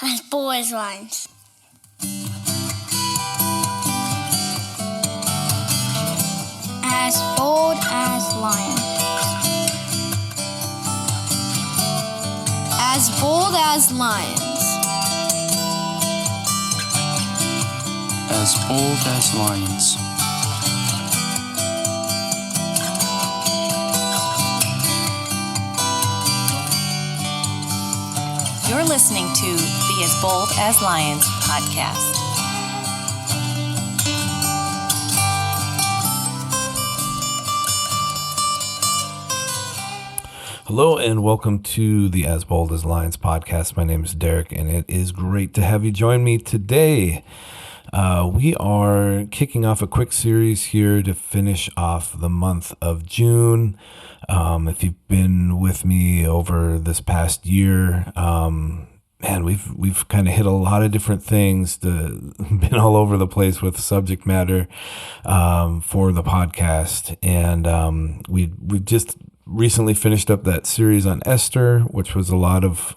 as bold as lions. As bold as lions. As bold as lions. As bold as lions. You're listening to the As Bold as Lions podcast. Hello and welcome to the As Bold as Lions podcast. My name is Derek and it is great to have you join me today. We are kicking off a quick series here to finish off the month of June. If you've been with me over this past year, man, we've kind of hit a lot of different things, been all over the place with subject matter for the podcast. And we just recently finished up that series on Esther, which was a lot of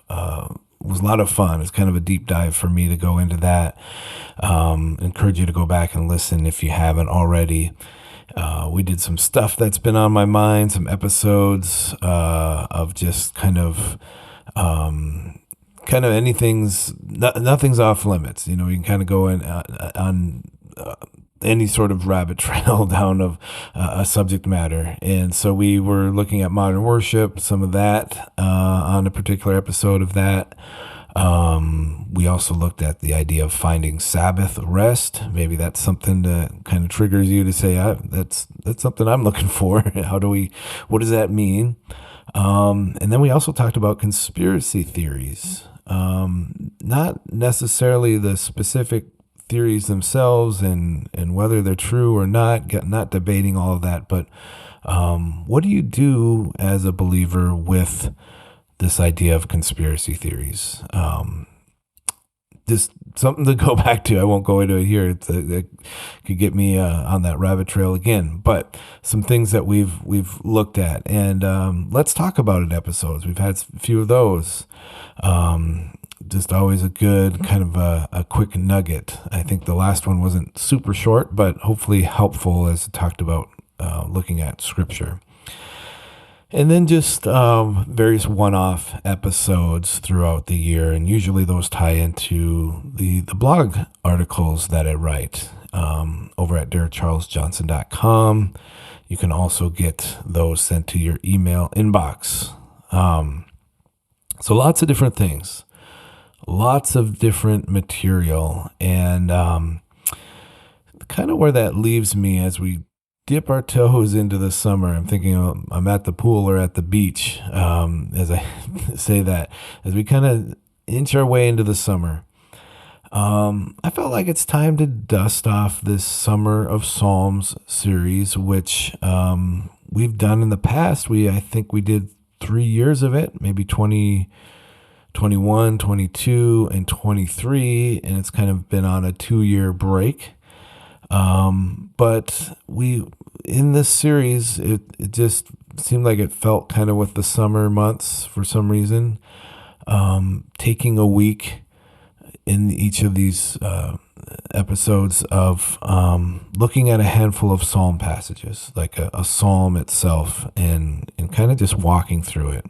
fun. It's kind of a deep dive for me to go into that. Encourage you to go back and listen if you haven't already. We did some stuff that's been on my mind, some episodes of just kind of nothing's off limits. You know, you can kind of go in on any sort of rabbit trail down of a subject matter. And so we were looking at modern worship, some of that on a particular episode of that. We also looked at the idea of finding Sabbath rest. Maybe that's something that kind of triggers you to say, that's something I'm looking for. What does that mean? And then we also talked about conspiracy theories. Not necessarily the specific theories themselves and whether they're true or not debating all of that, but what do you do as a believer with this idea of conspiracy theories? Just something to go back to. I won't go into it here. It could get me on that rabbit trail again, but some things that we've looked at, and let's talk about it episodes. We've had a few of those. Just always a good kind of a quick nugget. I think the last one wasn't super short, but hopefully helpful as it talked about looking at scripture. And then just various one-off episodes throughout the year, and usually those tie into the blog articles that I write over at derekcharlesjohnson.com. You can also get those sent to your email inbox. So lots of different things. Lots of different material, and kind of where that leaves me as we dip our toes into the summer. I'm thinking I'm at the pool or at the beach as I say that, as we kind of inch our way into the summer. I felt like it's time to dust off this Summer of Psalms series, which we've done in the past. I think we did 3 years of it, maybe 2021, 22, and 23, and it's kind of been on a 2-year break. But in this series, it just seemed like it felt kind of with the summer months for some reason, taking a week in each of these episodes of looking at a handful of psalm passages, like a psalm itself, and kind of just walking through it.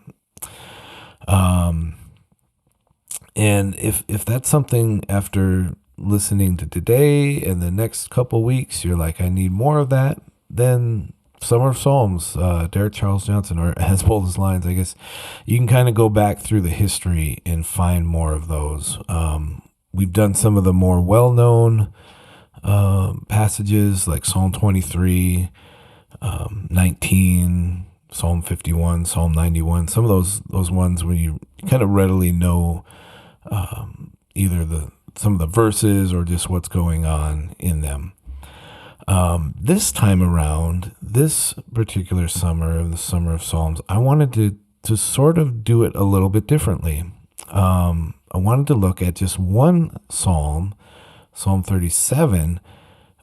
And if that's something after listening to today and the next couple weeks, you're like, I need more of that, then Summer of Psalms, Derek Charles Johnson, or As Bold as Lions, I guess you can kind of go back through the history and find more of those. We've done some of the more well-known passages like Psalm 23, 19, Psalm 51, Psalm 91, some of those ones where you kind of readily know either some of the verses or just what's going on in them. This time around, this particular summer, the Summer of Psalms, I wanted to sort of do it a little bit differently. I wanted to look at just one psalm, Psalm 37,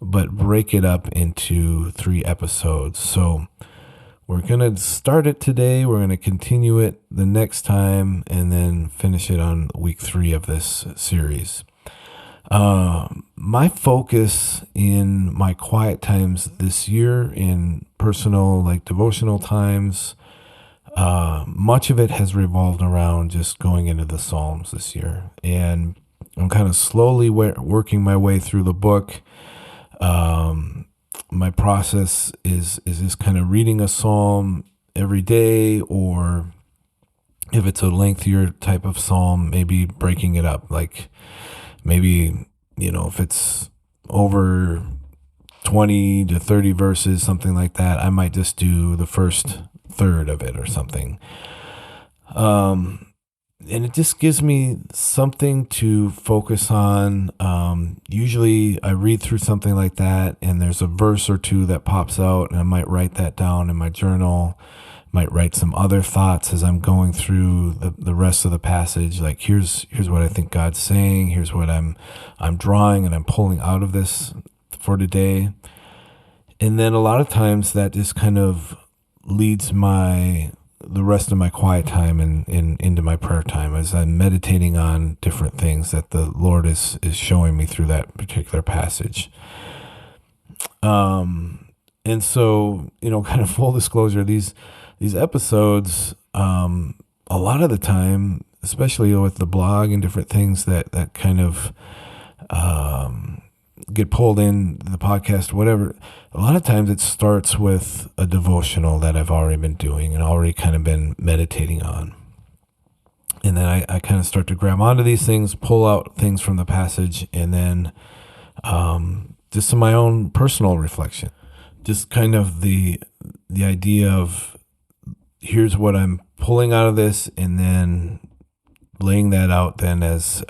but break it up into 3 episodes. So we're going to start it today. We're going to continue it the next time and then finish it on week 3 of this series. My focus in my quiet times this year, in personal, like devotional times, much of it has revolved around just going into the Psalms this year. And I'm kind of slowly working my way through the book. My process is just kind of reading a psalm every day, or if it's a lengthier type of psalm, maybe breaking it up. Like maybe, if it's over 20 to 30 verses, something like that, I might just do the first third of it or something. And it just gives me something to focus on. Usually I read through something like that and there's a verse or two that pops out, and I might write that down in my journal, might write some other thoughts as I'm going through the rest of the passage. Like here's what I think God's saying. Here's what I'm drawing and I'm pulling out of this for today. And then a lot of times that just kind of leads the rest of my quiet time and into my prayer time as I'm meditating on different things that the Lord is showing me through that particular passage. And so, kind of full disclosure, these episodes, a lot of the time, especially with the blog and different things that kind of get pulled in the podcast, whatever, a lot of times it starts with a devotional that I've already been doing and already kind of been meditating on. And then I kind of start to grab onto these things, pull out things from the passage, and then just some of my own personal reflection. Just kind of the idea of here's what I'm pulling out of this, and then laying that out then as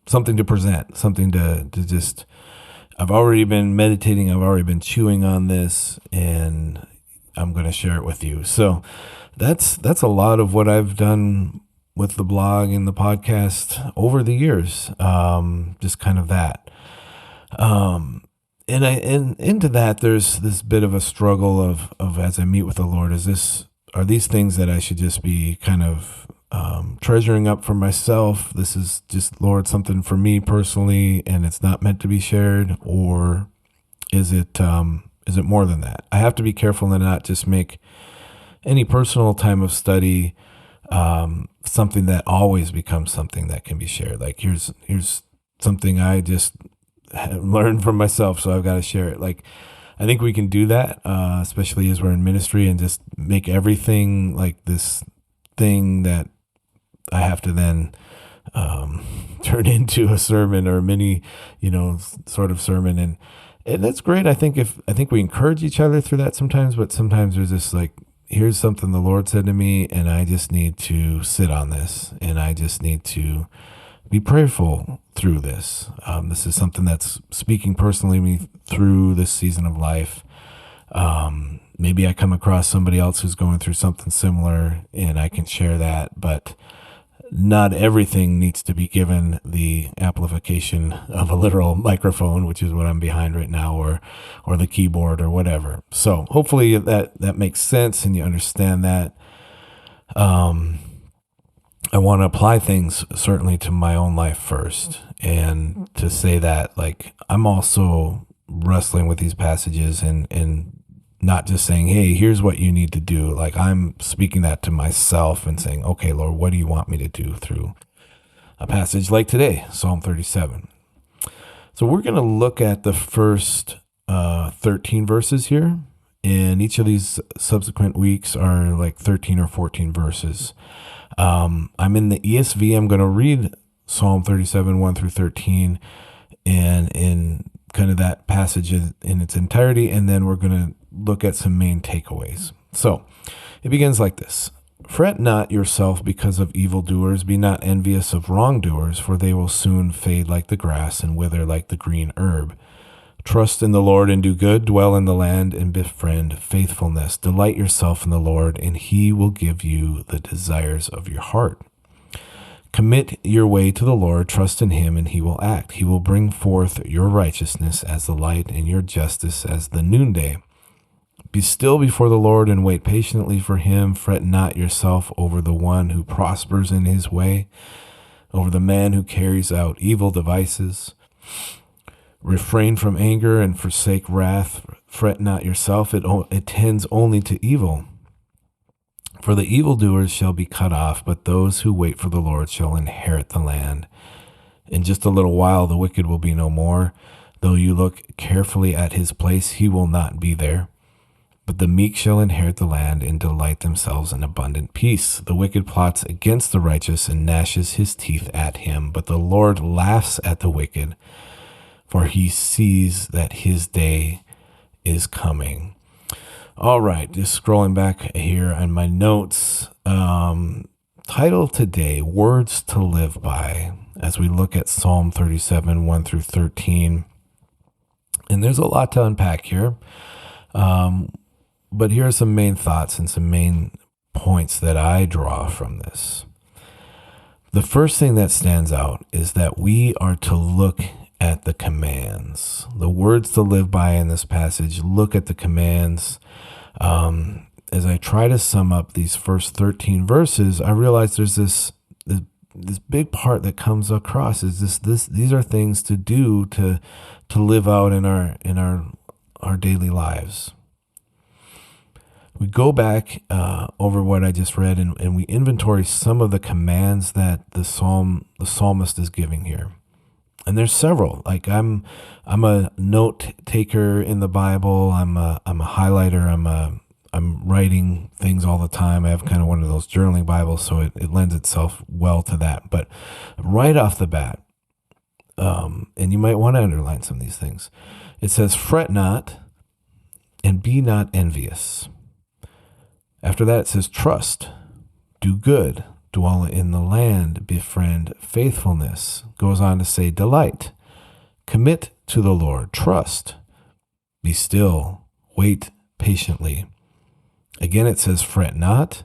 something to present, something to just, I've already been meditating, I've already been chewing on this, and I'm going to share it with you. So that's a lot of what I've done with the blog and the podcast over the years. Just kind of that. And into that, there's this bit of a struggle of as I meet with the Lord, are these things that I should just be kind of treasuring up for myself? This is just, Lord, something for me personally, and it's not meant to be shared, or is it more than that? I have to be careful to not just make any personal time of study something that always becomes something that can be shared. Like here's something I just learned from myself, so I've got to share it. Like I think we can do that, especially as we're in ministry, and just make everything like this thing that I have to then turn into a sermon or a mini, sort of sermon. And that's great. I think we encourage each other through that sometimes, but sometimes there's just like, here's something the Lord said to me, and I just need to sit on this, and I just need to be prayerful through this. This is something that's speaking personally to me through this season of life. Maybe I come across somebody else who's going through something similar and I can share that, but not everything needs to be given the amplification of a literal microphone, which is what I'm behind right now, or the keyboard or whatever. So hopefully that makes sense and you understand that. I want to apply things certainly to my own life first, and to say that like I'm also wrestling with these passages and not just saying, hey, here's what you need to do. Like I'm speaking that to myself and saying, okay, Lord, what do you want me to do through a passage like today, Psalm 37. So we're going to look at the first 13 verses here, and each of these subsequent weeks are like 13 or 14 verses. I'm in the ESV. I'm going to read Psalm 37, 1 through 13, and in kind of that passage in its entirety, and then we're going to look at some main takeaways. So it begins like this. Fret not yourself because of evildoers. Be not envious of wrongdoers, for they will soon fade like the grass and wither like the green herb. Trust in the Lord and do good. Dwell in the land and befriend faithfulness. Delight yourself in the Lord, and he will give you the desires of your heart. Commit your way to the Lord. Trust in him, and he will act. He will bring forth your righteousness as the light and your justice as the noonday. Be still before the Lord and wait patiently for him. Fret not yourself over the one who prospers in his way, over the man who carries out evil devices. Refrain from anger and forsake wrath. Fret not yourself, it tends only to evil. For the evildoers shall be cut off, but those who wait for the Lord shall inherit the land. In just a little while the wicked will be no more. Though you look carefully at his place, he will not be there. But the meek shall inherit the land and delight themselves in abundant peace. The wicked plots against the righteous and gnashes his teeth at him. But the Lord laughs at the wicked, for he sees that his day is coming. All right, just scrolling back here on my notes. Title today, Words to Live By, as we look at Psalm 37, 1 through 13. And there's a lot to unpack here. But here are some main thoughts and some main points that I draw from this. The first thing that stands out is that we are to look at the commands. The words to live by in this passage, look at the commands. As I try to sum up these first 13 verses, I realize there's this big part that comes across is these are things to do to live out in our daily lives. We go back over what I just read and we inventory some of the commands that the psalmist is giving here. And there's several. Like I'm a note taker in the Bible. I'm a highlighter. I'm writing things all the time. I have kind of one of those journaling Bibles, so it lends itself well to that. But right off the bat, and you might want to underline some of these things. It says, "Fret not, and be not envious." After that, it says, "Trust, do good, dwell in the land, befriend faithfulness." Goes on to say, "Delight, commit to the Lord, trust, be still, wait patiently." Again, it says, "Fret not."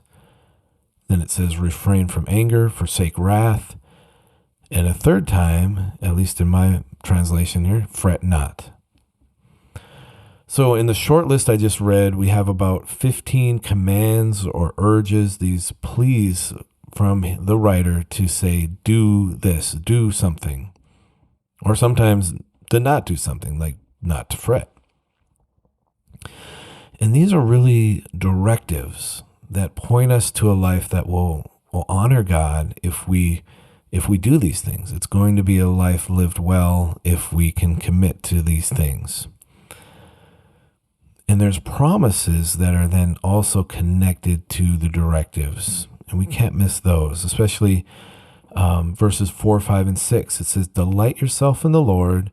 Then it says, "Refrain from anger, forsake wrath." And a third time, at least in my translation here, "Fret not." So in the short list I just read, we have about 15 commands or urges, these pleas from the writer to say, do this, do something. Or sometimes to not do something, like not to fret. And these are really directives that point us to a life that will honor God if we do these things. It's going to be a life lived well if we can commit to these things. And there's promises that are then also connected to the directives. And we can't miss those, especially verses 4, 5, and 6. It says, "Delight yourself in the Lord,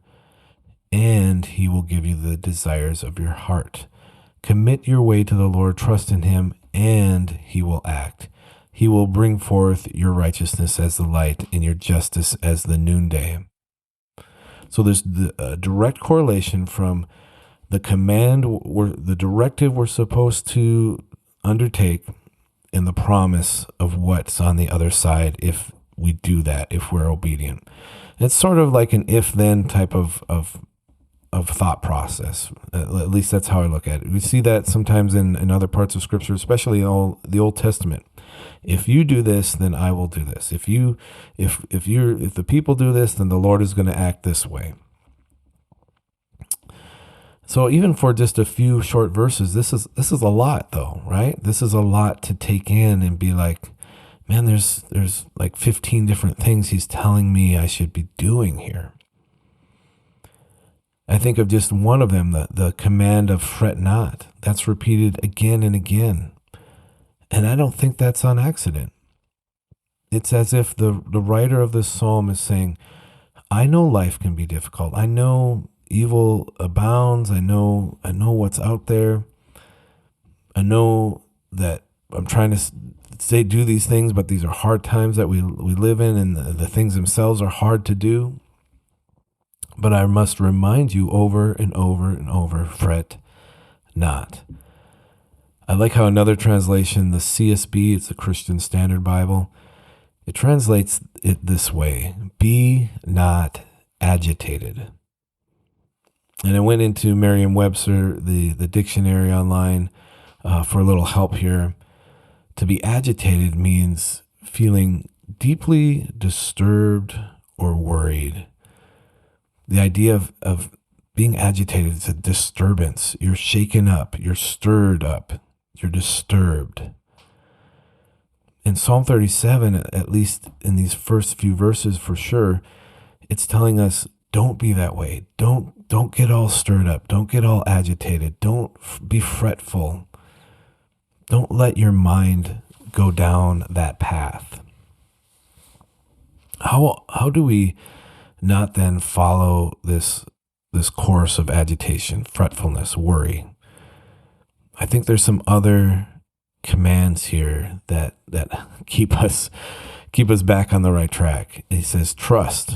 and he will give you the desires of your heart. Commit your way to the Lord, trust in him, and he will act. He will bring forth your righteousness as the light and your justice as the noonday." So there's a direct correlation from the command, the directive we're supposed to undertake, and the promise of what's on the other side if we do that, if we're obedient. It's sort of like an if-then type of thought process. At least that's how I look at it. We see that sometimes in other parts of Scripture, especially in the Old Testament. If you do this, then I will do this. If the people do this, then the Lord is going to act this way. So even for just a few short verses, this is a lot though, right? This is a lot to take in and be like, man, there's like 15 different things he's telling me I should be doing here. I think of just one of them, the command of fret not. That's repeated again and again. And I don't think that's on accident. It's as if the writer of this psalm is saying, I know life can be difficult. I know evil abounds. I know what's out there. I know that I'm trying to say do these things, but these are hard times that we live in, and the things themselves are hard to do. But I must remind you over and over and over, fret not. I like how another translation, the CSB, it's a Christian Standard Bible, it translates it this way: be not agitated. And I went into Merriam-Webster, the dictionary online, for a little help here. To be agitated means feeling deeply disturbed or worried. The idea of being agitated is a disturbance. You're shaken up, you're stirred up, you're disturbed. In Psalm 37, at least in these first few verses for sure, it's telling us, don't be that way. Don't get all stirred up. Don't get all agitated. Don't be fretful. Don't let your mind go down that path. How do we not then follow this course of agitation, fretfulness, worry? I think there's some other commands here that keep us back on the right track. He says, trust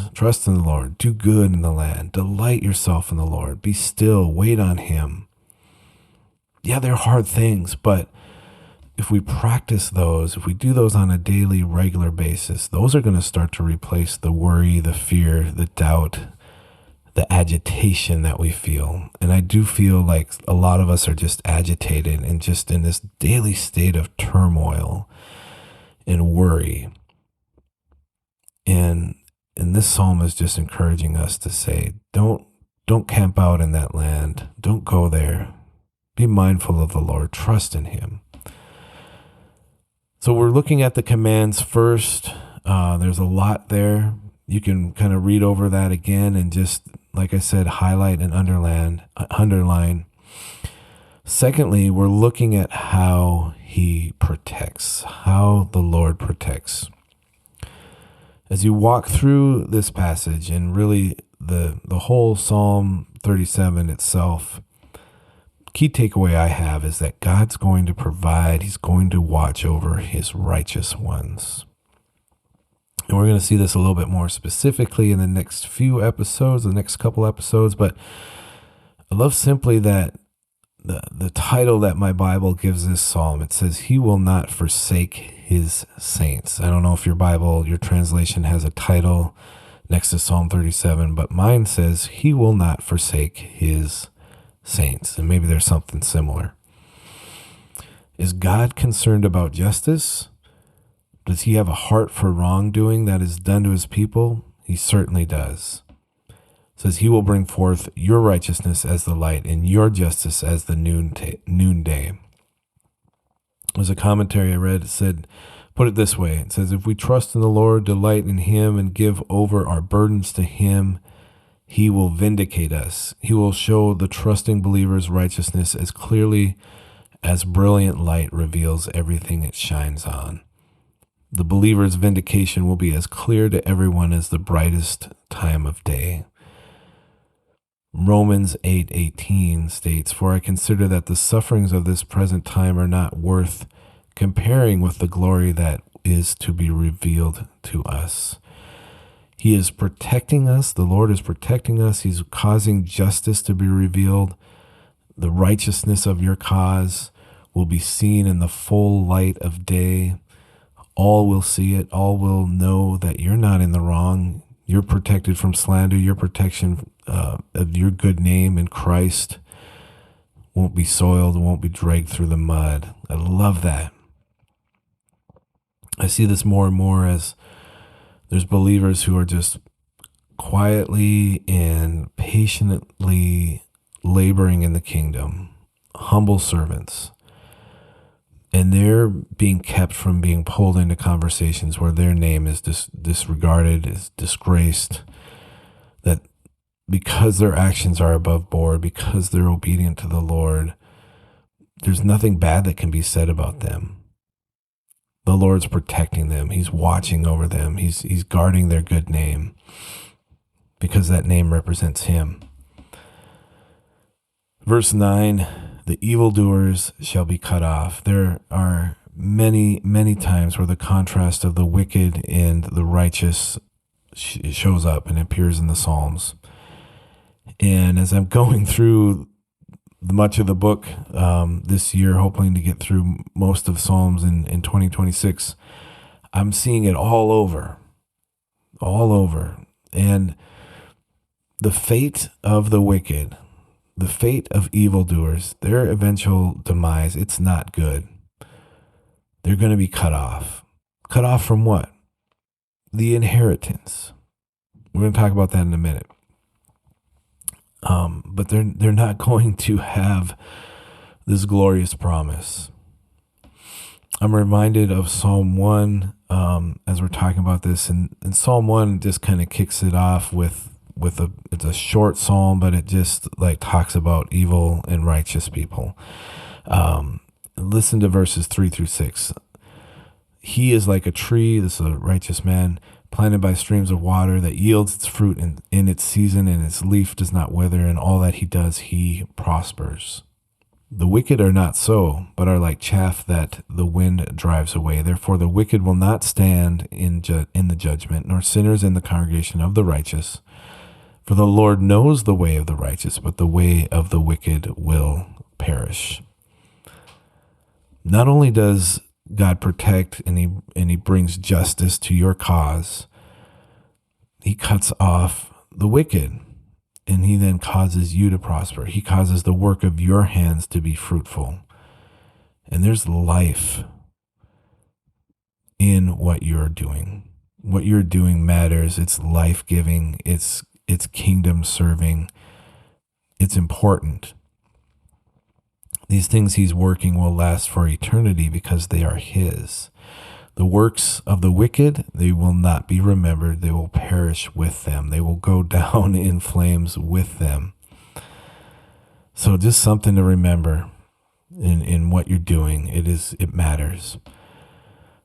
in the Lord, do good in the land, delight yourself in the Lord, be still, wait on him. Yeah, they're hard things, but if we practice those, if we do those on a daily, regular basis, those are going to start to replace the worry, the fear, the doubt, the agitation that we feel. And I do feel like a lot of us are just agitated and just in this daily state of turmoil and worry. And this psalm is just encouraging us to say, don't camp out in that land. Don't go there. Be mindful of the Lord. Trust in him. So we're looking at the commands first. There's a lot there. You can kind of read over that again and just, like I said, highlight and underline. Secondly, we're looking at how he protects, how the Lord protects. As you walk through this passage and really the whole Psalm 37 itself, key takeaway I have is that God's going to provide. He's going to watch over his righteous ones. And we're going to see this a little bit more specifically in the next few episodes, the next couple episodes. But I love simply that the title that my Bible gives this psalm, it says, he will not forsake his saints. I don't know if your Bible, your translation has a title next to Psalm 37, but mine says, he will not forsake his saints. And maybe there's something similar. Is God concerned about justice? Does he have a heart for wrongdoing that is done to his people? He certainly does. It says he will bring forth your righteousness as the light and your justice as the noonday. There's a commentary I read. It said, put it this way. It says, if we trust in the Lord, delight in him, and give over our burdens to him, he will vindicate us. He will show the trusting believer's righteousness as clearly as brilliant light reveals everything it shines on. The believer's vindication will be as clear to everyone as the brightest time of day. Romans 8:18 states, for I consider that the sufferings of this present time are not worth comparing with the glory that is to be revealed to us. He is protecting us. The Lord is protecting us. He's causing justice to be revealed. The righteousness of your cause will be seen in the full light of day. All will see it. All will know that you're not in the wrong. You're protected from slander. Your protection of your good name in Christ won't be soiled, won't be dragged through the mud. I love that. I see this more and more as there's believers who are just quietly and patiently laboring in the kingdom, humble servants. And they're being kept from being pulled into conversations where their name is disregarded, is disgraced, that because their actions are above board, because they're obedient to the Lord, there's nothing bad that can be said about them. The Lord's protecting them. He's watching over them. He's guarding their good name because that name represents him. Verse 9, the evildoers shall be cut off. There are many, many times where the contrast of the wicked and the righteous shows up and appears in the Psalms. And as I'm going through much of the book this year, hoping to get through most of Psalms in 2026, I'm seeing it all over. And the fate of the wicked, the fate of evildoers, their eventual demise, it's not good. They're going to be cut off. Cut off from what? The inheritance. We're going to talk about that in a minute. But they're not going to have this glorious promise. I'm reminded of Psalm 1 as we're talking about this, and Psalm 1 just kind of kicks it off with it's a short psalm, but it just like talks about evil and righteous people. Listen to verses 3-6. He is like a tree, this is a righteous man, planted by streams of water that yields its fruit in its season, and its leaf does not wither, and all that he does, he prospers. The wicked are not so, but are like chaff that the wind drives away. Therefore the wicked will not stand in the judgment, nor sinners in the congregation of the righteous. For the Lord knows the way of the righteous, but the way of the wicked will perish. Not only does God protect and he brings justice to your cause, he cuts off the wicked, and he then causes you to prosper. He causes the work of your hands to be fruitful. And there's life in what you're doing. What you're doing matters. It's life-giving. It's kingdom serving. It's important. These things he's working will last for eternity because they are his. The works of the wicked, they will not be remembered. They will perish with them. They will go down in flames with them. So just something to remember in what you're doing. It matters.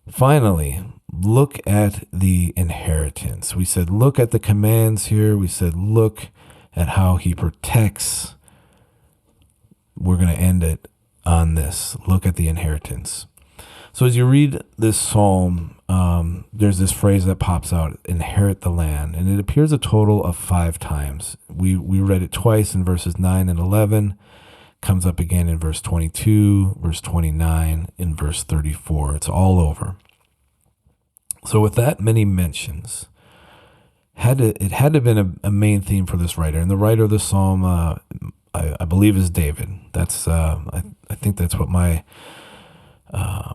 Finally, look at the inheritance. We said, look at the commands here. We said, look at how he protects. We're going to end it on this. Look at the inheritance. So as you read this psalm, there's this phrase that pops out, inherit the land. And it appears a total of 5 times. We read it twice in verses 9 and 11. Comes up again in verse 22, verse 29, in verse 34. It's all over. So with that many mentions, it had to have been a main theme for this writer. And the writer of the psalm, I believe, is David. That's I think that's what my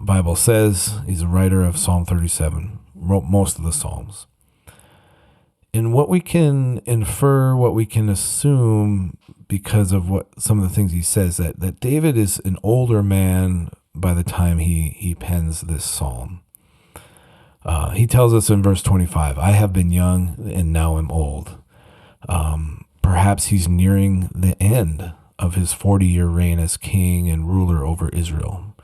Bible says. He's a writer of Psalm 37, wrote most of the Psalms. And what we can infer, what we can assume because of what some of the things he says, that David is an older man by the time he pens this psalm. He tells us in verse 25, I have been young and now am old. Perhaps he's nearing the end of his 40-year reign as king and ruler over Israel.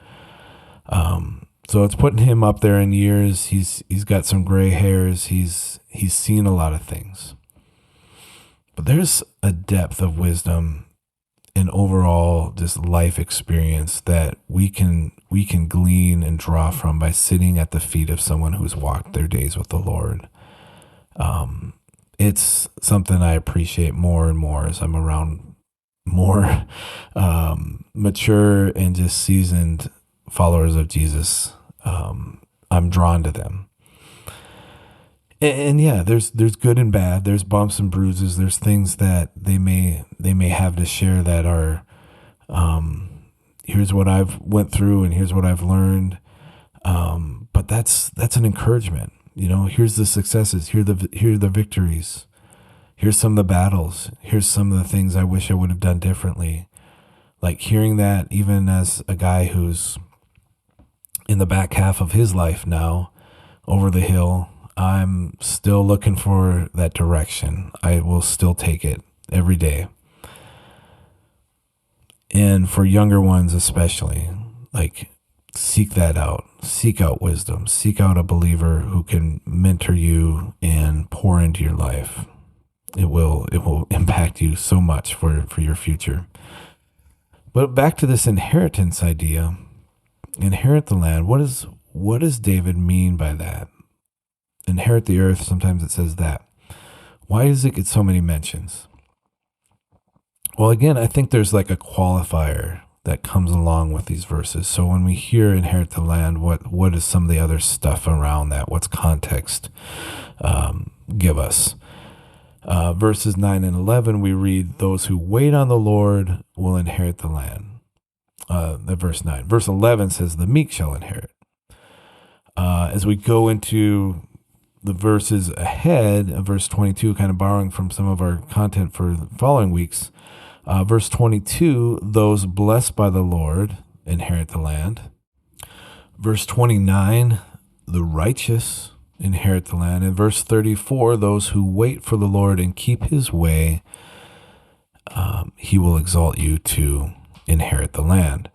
So it's putting him up there in years. He's got some gray hairs. He's seen a lot of things. But there's a depth of wisdom and overall just life experience that we can glean and draw from by sitting at the feet of someone who's walked their days with the Lord. It's something I appreciate more and more as I'm around more mature and just seasoned followers of Jesus. I'm drawn to them. And yeah, there's good and bad. There's bumps and bruises. There's things that they may have to share that are, here's what I've went through and here's what I've learned. But that's an encouragement. You know, here's the successes. Here are the victories. Here's some of the battles. Here's some of the things I wish I would have done differently. Like hearing that even as a guy who's in the back half of his life now, over the hill, I'm still looking for that direction. I will still take it every day. And for younger ones especially, like seek that out. Seek out wisdom. Seek out a believer who can mentor you and pour into your life. It will impact you so much for your future. But back to this inheritance idea. Inherit the land. What does David mean by that? Inherit the earth. Sometimes it says that. Why does it get so many mentions? Well, again, I think there's like a qualifier that comes along with these verses. So when we hear inherit the land, what is some of the other stuff around that? What's context give us? Verses 9 and 11, we read, those who wait on the Lord will inherit the land. Verse 9. Verse 11 says, the meek shall inherit. As we go into the verses ahead, verse 22, kind of borrowing from some of our content for the following weeks, verse 22, those blessed by the Lord inherit the land. Verse 29, the righteous inherit the land. And verse 34, those who wait for the Lord and keep his way, he will exalt you to inherit the land.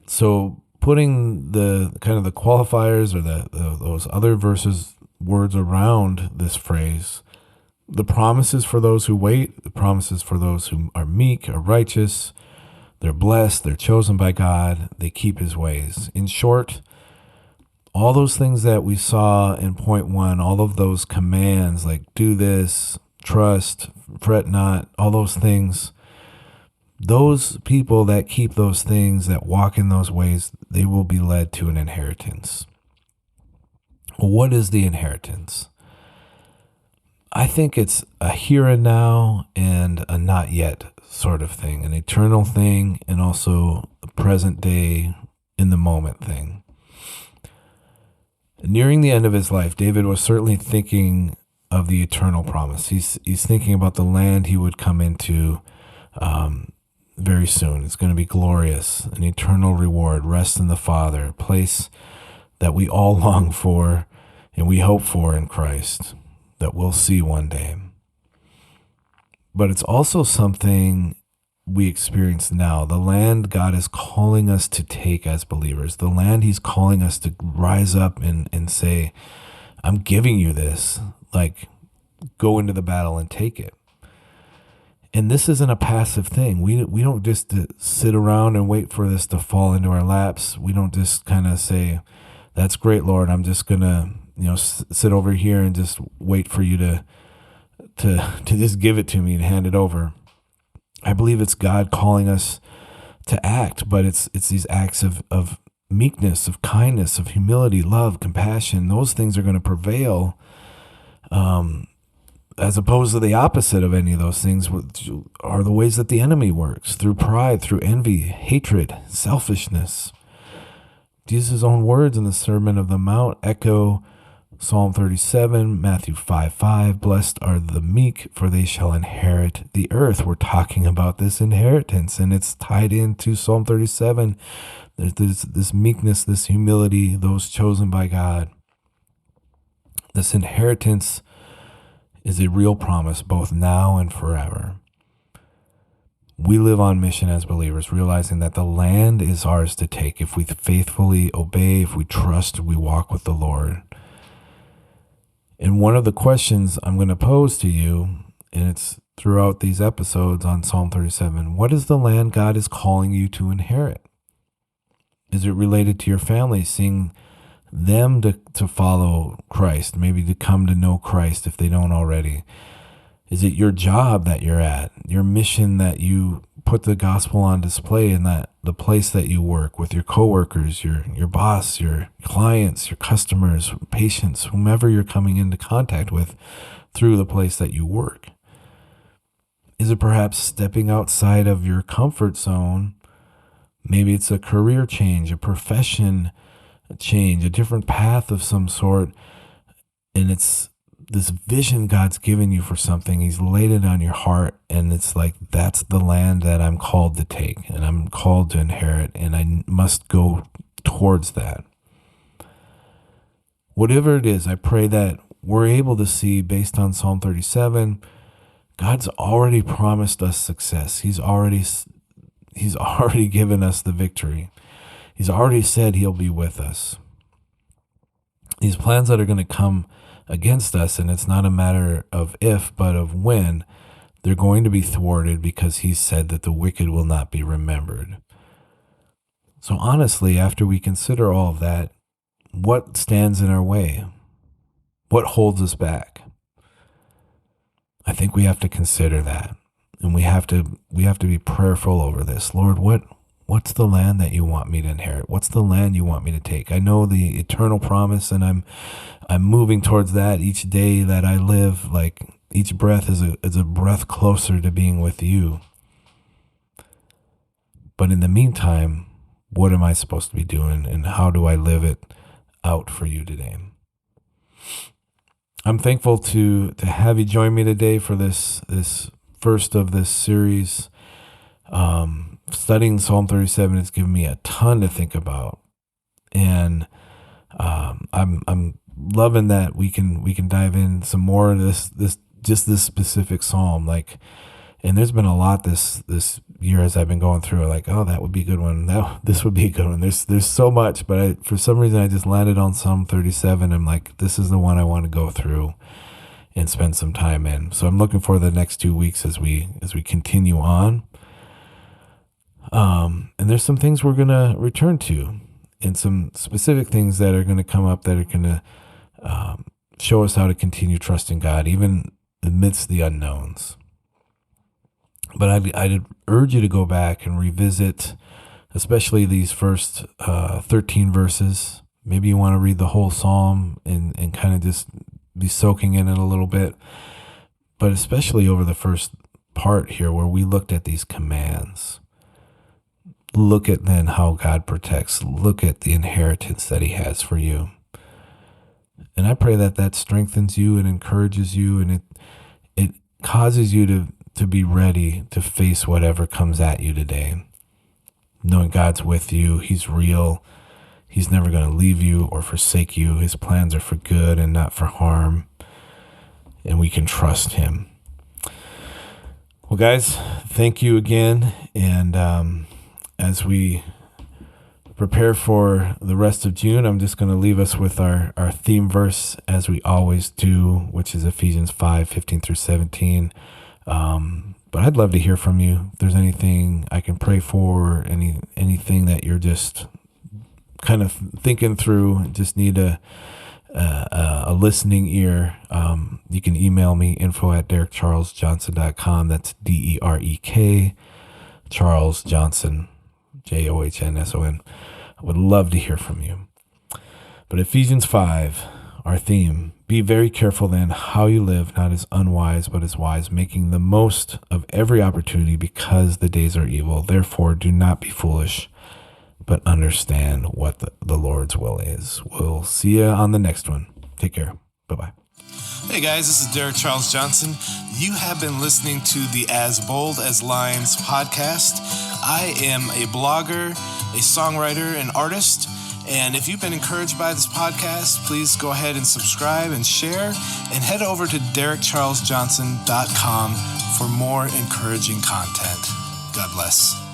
So putting the kind of the qualifiers or those other words around this phrase, the promises for those who wait, the promises for those who are meek, are righteous, they're blessed, they're chosen by God, they keep his ways. In short, all those things that we saw in point 1, all of those commands like do this, trust, fret not, all those things, those people that keep those things, that walk in those ways, they will be led to an inheritance. What is the inheritance? I think it's a here and now and a not yet sort of thing, an eternal thing, and also a present day in the moment thing. Nearing the end of his life, David was certainly thinking of the eternal promise. He's thinking about the land he would come into very soon. It's going to be glorious, an eternal reward, rest in the Father, a place that we all long for and we hope for in Christ, that we'll see one day. But it's also something we experience now, the land God is calling us to take as believers, the land he's calling us to rise up and say, I'm giving you this, like go into the battle and take it. And this isn't a passive thing. We don't just sit around and wait for this to fall into our laps. We don't just kind of say, that's great, Lord, I'm just going to, sit over here and just wait for you to just give it to me and hand it over. I believe it's God calling us to act, but it's these acts of meekness, of kindness, of humility, love, compassion. Those things are going to prevail, as opposed to the opposite of any of those things, which are the ways that the enemy works, through pride, through envy, hatred, selfishness. Jesus' own words in the Sermon of the Mount echo Psalm 37, Matthew 5:5, blessed are the meek, for they shall inherit the earth. We're talking about this inheritance, and it's tied into Psalm 37. There's this meekness, this humility, those chosen by God. This inheritance is a real promise, both now and forever. We live on mission as believers, realizing that the land is ours to take if we faithfully obey, if we trust, we walk with the Lord. And one of the questions I'm going to pose to you, and it's throughout these episodes on Psalm 37, what is the land God is calling you to inherit? Is it related to your family, seeing them to follow Christ, maybe to come to know Christ if they don't already? Is it your job that you're at, your mission that you put the gospel on display in that the place that you work with your coworkers, your boss, your clients, your customers, patients, whomever you're coming into contact with through the place that you work? Is it perhaps stepping outside of your comfort zone? Maybe it's a career change, a profession change, a different path of some sort, and it's this vision God's given you for something. He's laid it on your heart, and it's like, that's the land that I'm called to take, and I'm called to inherit, and I must go towards that. Whatever it is, I pray that we're able to see, based on Psalm 37, God's already promised us success. He's already given us the victory. He's already said he'll be with us. These plans that are going to come against us, and it's not a matter of if, but of when, they're going to be thwarted, because he said that the wicked will not be remembered. So honestly, after we consider all of that, what stands in our way? What holds us back? I think we have to consider that, and we have to be prayerful over this. Lord, what's the land that you want me to inherit? What's the land you want me to take? I know the eternal promise, and I'm moving towards that each day that I live. Like, Each breath is a breath closer to being with you. But in the meantime, what am I supposed to be doing, and how do I live it out for you today? I'm thankful to have you join me today for this first of this series. Studying Psalm 37 has given me a ton to think about, and I'm loving that we can dive in some more into this specific psalm. And there's been a lot this year as I've been going through it, like, oh, that would be a good one. This would be a good one. There's so much, but for some reason I just landed on Psalm 37. I'm like, this is the one I want to go through and spend some time in. So I'm looking for the next 2 weeks as we continue on. And there's some things we're gonna return to, and some specific things that are gonna come up that are gonna show us how to continue trusting God, even amidst the unknowns. But I'd urge you to go back and revisit, especially these first 13 verses. Maybe you want to read the whole psalm and kind of just be soaking in it a little bit. But especially over the first part here where we looked at these commands. Look at then how God protects. Look at the inheritance that he has for you. And I pray that strengthens you and encourages you, and it causes you to be ready to face whatever comes at you today. Knowing God's with you, he's real. He's never going to leave you or forsake you. His plans are for good and not for harm. And we can trust him. Well, guys, thank you again. And as we prepare for the rest of June, I'm just going to leave us with our theme verse, as we always do, which is Ephesians 5:15 through 17. But I'd love to hear from you. If there's anything I can pray for, anything that you're just kind of thinking through, just need a listening ear, you can email me, info@derekcharlesjohnson.com. That's DEREK, Charles Johnson, JOHNSON. I would love to hear from you. But Ephesians 5, our theme: be very careful then how you live, not as unwise, but as wise, making the most of every opportunity, because the days are evil. Therefore, do not be foolish, but understand what the Lord's will is. We'll see you on the next one. Take care. Bye-bye. Hey guys, this is Derek Charles Johnson. You have been listening to the As Bold as Lions podcast. I am a blogger, a songwriter, an artist. And if you've been encouraged by this podcast, please go ahead and subscribe and share, and head over to derekcharlesjohnson.com for more encouraging content. God bless.